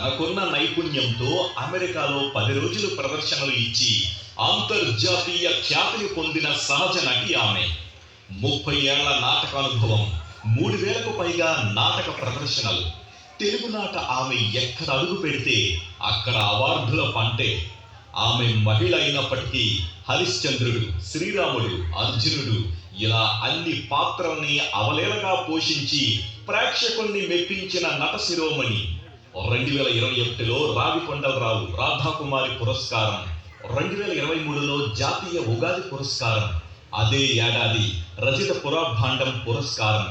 తనకున్న నైపుణ్యంతో అమెరికాలో 10 రోజులు ప్రదర్శనలు ఇచ్చి అంతర్జాతీయ ఖ్యాతిని పొందిన సహజ నటి ఆమె. 30 ఏళ్ల నాటక అనుభవం, 3000కు పైగా నాటక ప్రదర్శనలు. తెలుగునాట ఆమె ఎక్కడ అడుగు పెడితే అక్కడ అవార్డుల పంటే. ఆమె మహిళ అయినప్పటికీ హరిశ్చంద్రుడు, శ్రీరాముడు, అర్జునుడు ఇలా అన్ని పాత్రల్ని అవలేలగా పోషించి ప్రేక్షకుల్ని మెప్పించిన నట శిరోమణి. 2021లో రావికొండలరావు రాధాకుమారి పురస్కారం, 2023లో జాతీయ ఉగాది పురస్కారం, అదే ఏడాది రజిత పురాభాండం పురస్కారం,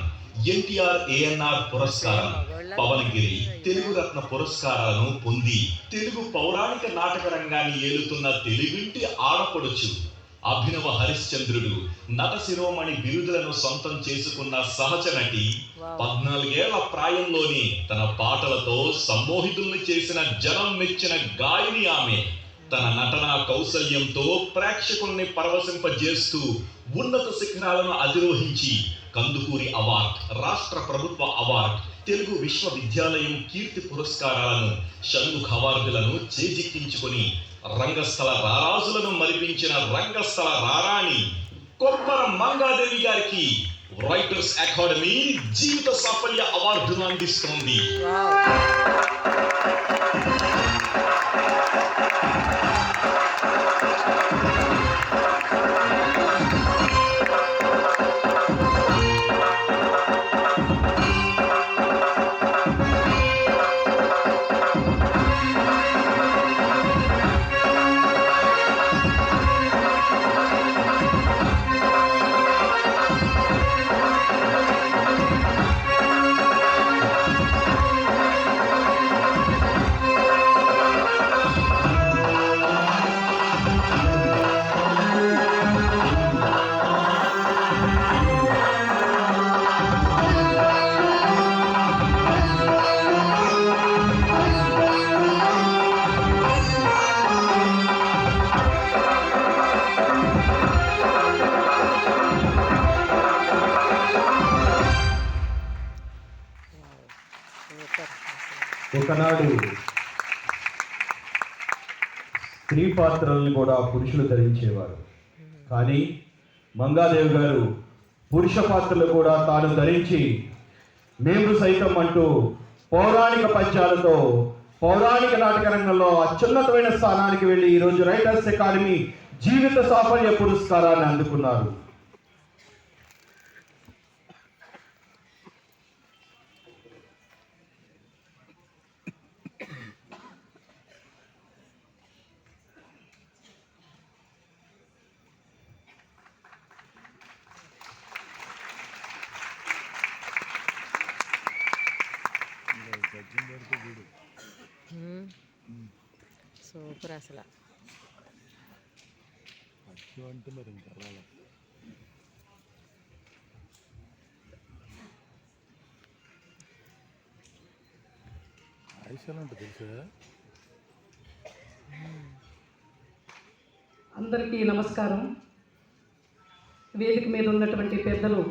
ఎన్టీఆర్ ఏఎన్ఆర్ పురస్కారం, పవనగిరి తెలుగు రత్న పురస్కారాలను పొంది తెలుగు పౌరాణిక నాటక రంగాన్ని ఏలుతున్న తెలుగింటి ఆడపడుచు. అభినవ హరిశ్చంద్రుడు, నట శిరోమణి బిరుదులను సొంతం చేసుకున్న సహజ నటి. 14 ఏళ్ల ప్రాయంలోనే తన పాటలతో సమ్మోహితుల్ని చేసిన జనం మెచ్చిన గాయని ఆమె. తన నటనా కౌశల్యంతో ప్రేక్షకుల్ని పరవశింపజేస్తూ ఉన్నత శిఖరాలను అధిరోహించి కందుకూరి అవార్డ్, రాష్ట్ర ప్రభుత్వ అవార్డ్, తెలుగు విశ్వవిద్యాలయం కీర్తి పురస్కారాలను, షణ్ముఖ అవార్డులను చేజిక్కించుకొని రంగస్థల రారాజులను మరిపించిన రంగస్థల రారాణి కొప్పర మంగాదేవి గారికి రైటర్స్ అకాడమీ జీవిత సాఫల్య అవార్డును అందిస్తోంది. ఒకనాడు స్త్రీ పాత్రలను కూడా పురుషులు ధరించేవారు. కానీ మంగాదేవి గారు పురుష పాత్రలు కూడా తాను ధరించి మేము సైతం అంటూ పౌరాణిక పద్యాలతో పౌరాణిక నాటక రంగంలో అత్యున్నతమైన స్థానానికి వెళ్ళి ఈరోజు రైటర్స్ అకాడమీ జీవిత సాఫల్య పురస్కారాన్ని అందుకున్నారు. సూపర్ అసలు. అంటే మరి ఇంకా ఆయుష్యాలు అంటే తెలుసా? అందరికీ నమస్కారం. వేదిక మీద ఉన్నటువంటి పెద్దలు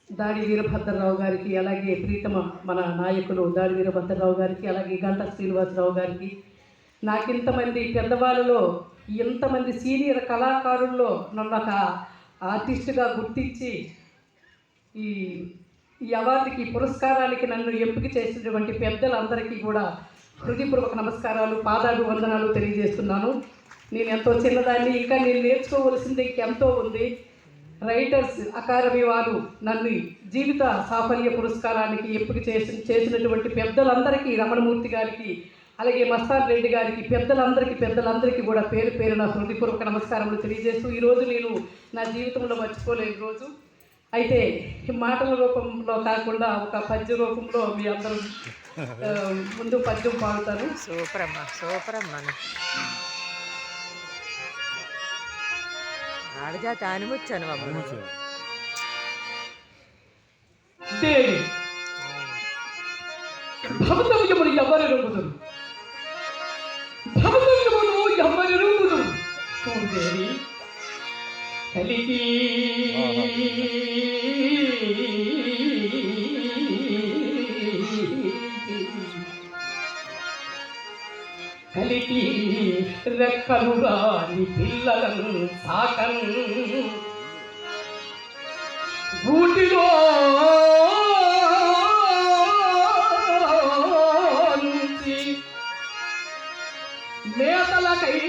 దాడి వీరభద్రరావు గారికి, అలాగే ప్రీతమ మన నాయకులు దాడి వీరభద్రరావు గారికి, అలాగే గంటా శ్రీనివాసరావు గారికి, నాకింతమంది పెద్దవాళ్ళలో ఇంతమంది సీనియర్ కళాకారుల్లో నన్ను ఒక ఆర్టిస్టుగా గుర్తించి ఈ అవార్డుకి పురస్కారానికి నన్ను ఎంపిక చేసినటువంటి పెద్దలందరికీ కూడా హృదయపూర్వక నమస్కారాలు, పాదాలు, వందనాలు తెలియజేస్తున్నాను. నేను ఎంతో చిన్నదాన్ని, ఇంకా నేను నేర్చుకోవలసింది ఇంకెంతో ఉంది. రైటర్స్ అకాడమీ వారు నన్ను జీవిత సాఫల్య పురస్కారానికి ఎంపిక చేసినటువంటి పెద్దలందరికీ, రమణమూర్తి గారికి, అలాగే మస్తాన్ రెడ్డి గారికి, పెద్దలందరికీ కూడా పేరు పేరున హృదయపూర్వక నమస్కారములు తెలియజేస్తూ, ఈరోజు నేను నా జీవితంలో మర్చిపోలేని రోజు. అయితే మాటల రూపంలో కాకుండా ఒక పద్య రూపంలో మీ అందరూ ముందు పద్యం పాడుతాను. సూపర్ అమ్మా, సూపర్ అమ్మా. ఆడజాతి ఆనిముచ్చాను బాబు. దేవి భవతవ్యములు ఎవరు ఎరుగుదురు, భవతవ్యములు ఎవరు ఎరుగుదురు. దేవి కలిగి కలిటి రెక్కలు రాని పిల్లలను సాకన్ గూటిలో నుంచి మేతలకై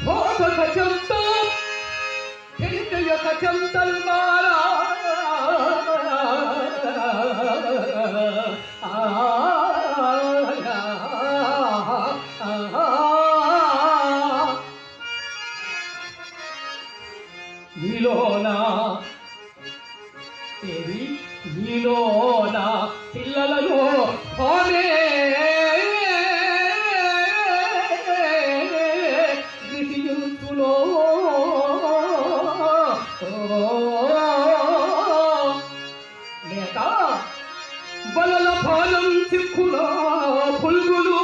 భోగక చెంత యొక్క చెంతల్ మారా నీలోనా నీలోనా పిల్లలను పోనే గిరియుతులో లేక బలల పాలం చిక్కుల పుల్గులు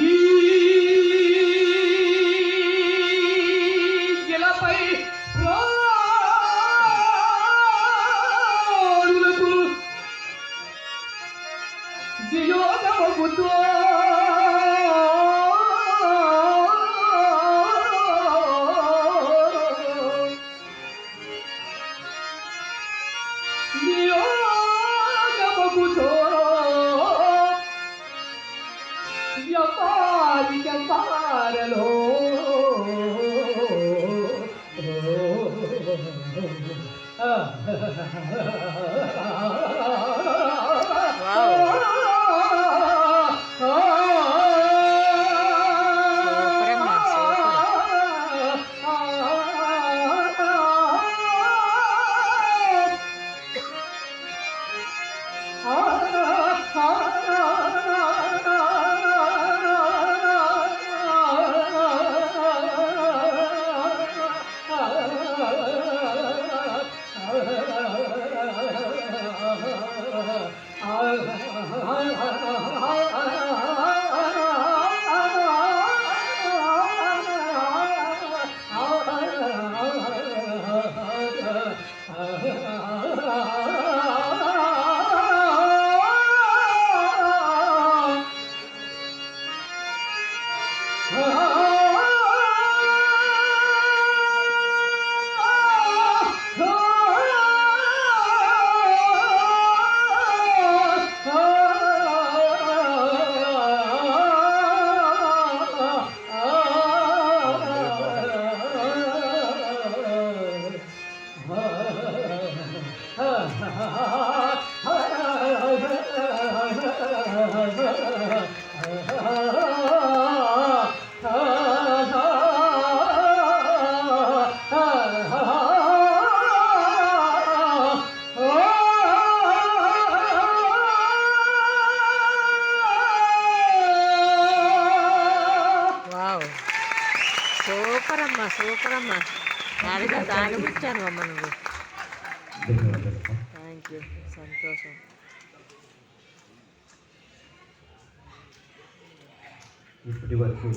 ఈ గిలపై ప్రాణులకు వియోగమగుతో పారలో సూపర్ అమ్మా సూపర్ అమ్మా నాలుగు తాగిపించాను అమ్మ నువ్వు ధన్యవాదాలమ్మా. థ్యాంక్ యూ సంతోషం ఇప్పటి వరకు